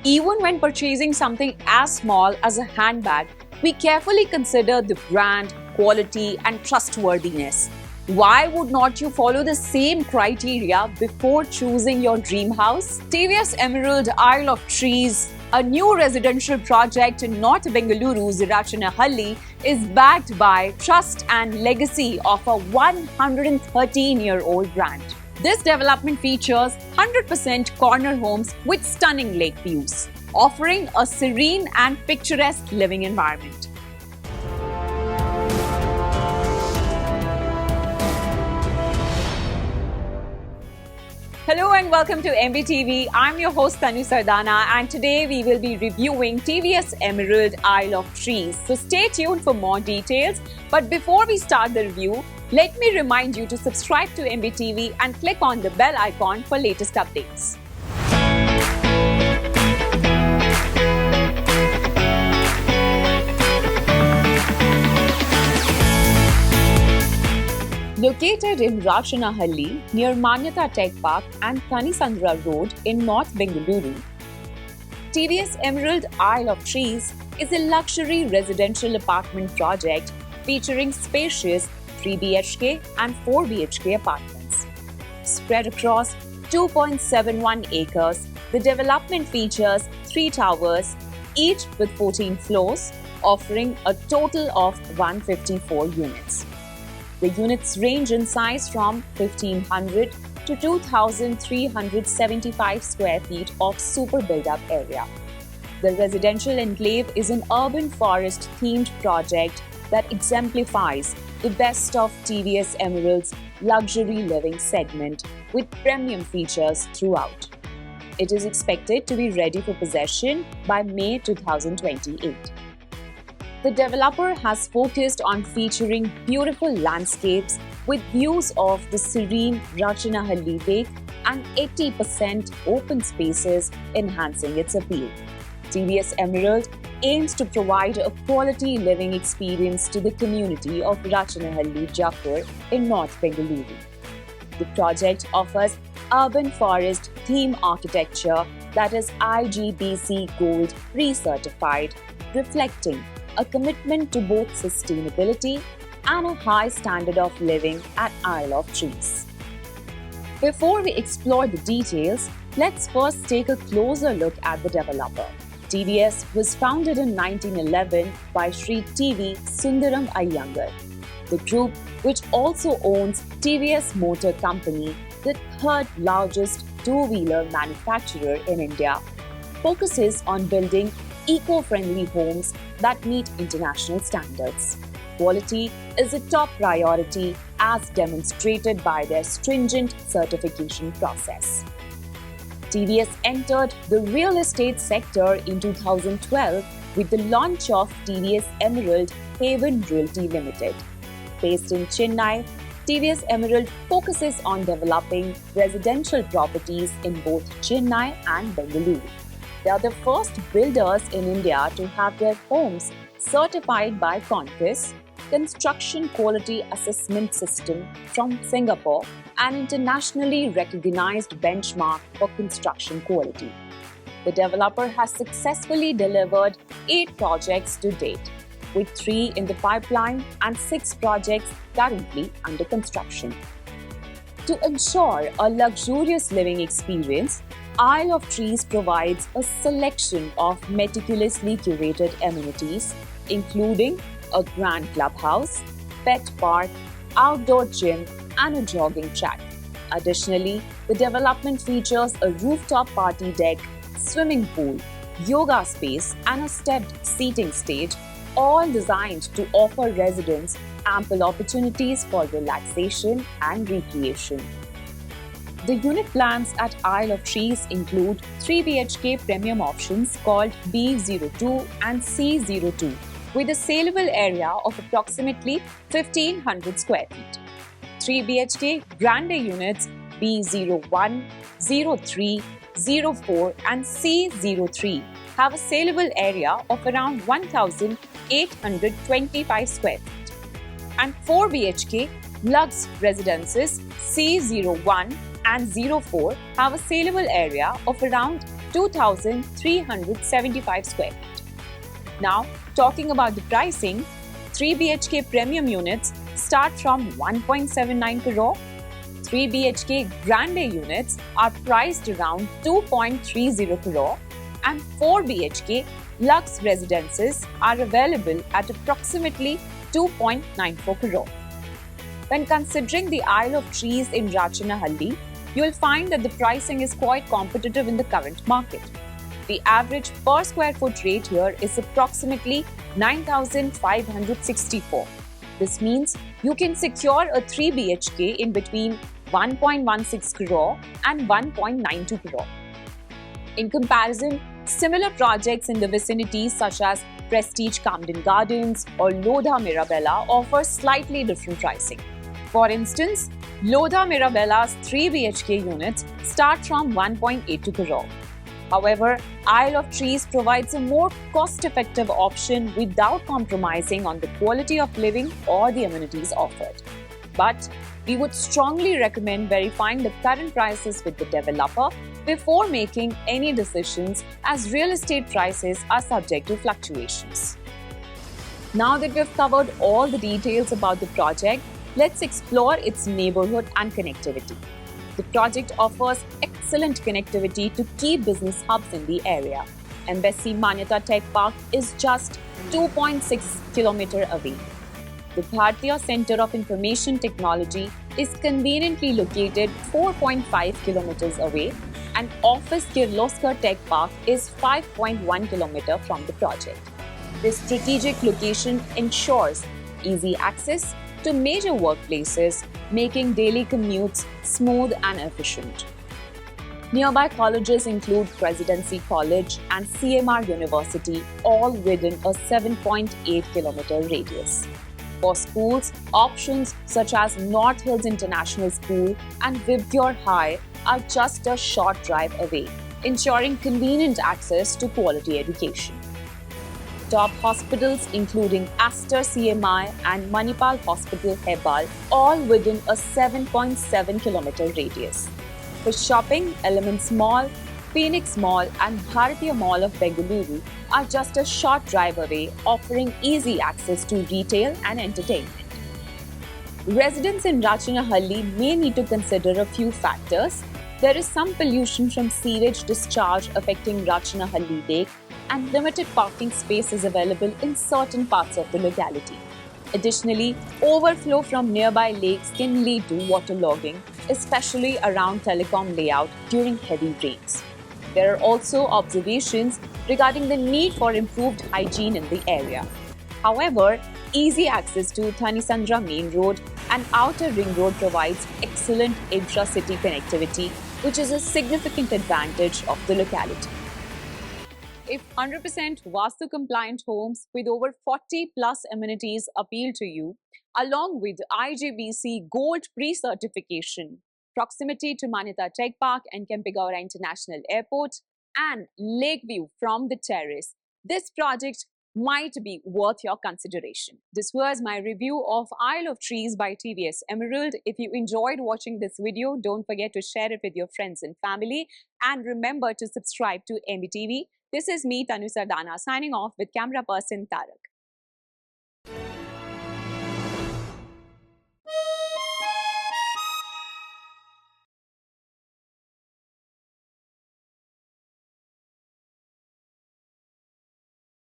Even when purchasing something as small as a handbag, we carefully consider the brand, quality, and trustworthiness. Why would not you follow the same criteria before choosing your dream house? TVS Emerald Isle of Trees, a new residential project in North Bengaluru's Rachanahalli, is backed by trust and legacy of a 113-year-old brand. This development features 100% corner homes with stunning lake views, offering a serene and picturesque living environment. Hello and welcome to MBTV. I'm your host Tanu Sardana, and today we will be reviewing TVS Emerald Isle of Trees. So stay tuned for more details. But before we start the review, let me remind you to subscribe to MBTV and click on the bell icon for latest updates. Located in Rachanahalli near Manyata Tech Park and Thanisandra Road in North Bengaluru, TVS Emerald Isle of Trees is a luxury residential apartment project featuring spacious 3 BHK and 4 BHK apartments. Spread across 2.71 acres, the development features 3 towers, each with 14 floors, offering a total of 154 units. The units range in size from 1,500 to 2,375 square feet of super built-up area. The residential enclave is an urban forest-themed project that exemplifies the best of TVS Emerald's luxury living segment with premium features throughout. It is expected to be ready for possession by May 2028. The developer has focused on featuring beautiful landscapes with views of the serene Rachanahalli Lake and 80% open spaces, enhancing its appeal. TVS Emerald aims to provide a quality living experience to the community of Rachanahalli Jaipur in North Bengaluru. The project offers urban forest theme architecture that is IGBC Gold pre-certified, reflecting a commitment to both sustainability and a high standard of living at Isle of Trees. Before we explore the details, let's first take a closer look at the developer. TVS was founded in 1911 by Sri TV Sundaram Iyengar. The group, which also owns TVS Motor Company, the third largest two-wheeler manufacturer in India, focuses on building eco-friendly homes that meet international standards. Quality is a top priority as demonstrated by their stringent certification process. TVS entered the real estate sector in 2012 with the launch of TVS Emerald Haven Realty Limited. Based in Chennai, TVS Emerald focuses on developing residential properties in both Chennai and Bengaluru. They are the first builders in India to have their homes certified by CONQUIS, Construction Quality Assessment System from Singapore, an internationally recognized benchmark for construction quality. The developer has successfully delivered 8 projects to date, with 3 in the pipeline and 6 projects currently under construction. To ensure a luxurious living experience, Isle of Trees provides a selection of meticulously curated amenities, including a grand clubhouse, pet park, outdoor gym, and a jogging track. Additionally, the development features a rooftop party deck, swimming pool, yoga space, and a stepped seating stage, all designed to offer residents ample opportunities for relaxation and recreation. The unit plans at Isle of Trees include 3 BHK premium options called B02 and C02 with a saleable area of approximately 1,500 square feet. 3 BHK grande units B01, 03, 04 and C03 have a saleable area of around 1,825 square feet. And 4 BHK Lux residences C01 and 04 have a saleable area of around 2,375 square feet. Now, talking about the pricing, 3 BHK premium units start from 1.79 crore. 3 BHK Grande units are priced around 2.30 crore, and 4 BHK Lux residences are available at approximately 2.94 crore. When considering the Isle of Trees in Rachanahalli, you will find that the pricing is quite competitive in the current market. The average per square foot rate here is approximately 9,564. This means you can secure a 3 BHK in between 1.16 crore and 1.92 crore. In comparison, similar projects in the vicinity such as Prestige Camden Gardens or Lodha Mirabella offer slightly different pricing. For instance, Lodha Mirabella's 3 BHK units start from 1.82 crore. However, Isle of Trees provides a more cost-effective option without compromising on the quality of living or the amenities offered. But we would strongly recommend verifying the current prices with the developer before making any decisions, as real estate prices are subject to fluctuations. Now that we've covered all the details about the project, let's explore its neighborhood and connectivity. The project offers excellent connectivity to key business hubs in the area. Embassy Manyata Tech Park is just 2.6 km away. The Bhartiya Center of Information Technology is conveniently located 4.5 km away, and Office Kirloskar Tech Park is 5.1 km from the project. This strategic location ensures easy access to major workplaces, making daily commutes smooth and efficient. Nearby colleges include Presidency College and CMR University, all within a 7.8 km radius. For schools, options such as North Hills International School and Vibgyor High are just a short drive away, ensuring convenient access to quality education. Top hospitals including Aster CMI and Manipal Hospital Hebbal, all within a 7.7 km radius. For shopping, Elements Mall, Phoenix Mall and Bharatiya Mall of Bengaluru are just a short drive away, offering easy access to retail and entertainment. Residents in Rachanahalli may need to consider a few factors. There is some pollution from sewage discharge affecting Rachanahalli Lake, and limited parking space is available in certain parts of the locality. Additionally, overflow from nearby lakes can lead to waterlogging, especially around telecom layout during heavy rains. There are also observations regarding the need for improved hygiene in the area. However, easy access to Thanisandra Main Road and Outer Ring Road provides excellent intra-city connectivity, which is a significant advantage of the locality. If 100% Vastu-compliant homes with over 40 plus amenities appeal to you, along with IGBC Gold pre-certification, proximity to Manyata Tech Park and Kempegowda International Airport, and lake view from the terrace, this project might be worth your consideration. This was my review of Isle of Trees by TVS Emerald. If you enjoyed watching this video, don't forget to share it with your friends and family. And remember to subscribe to MBTV. This is me, Tanu Sardana, signing off with camera person Tarak.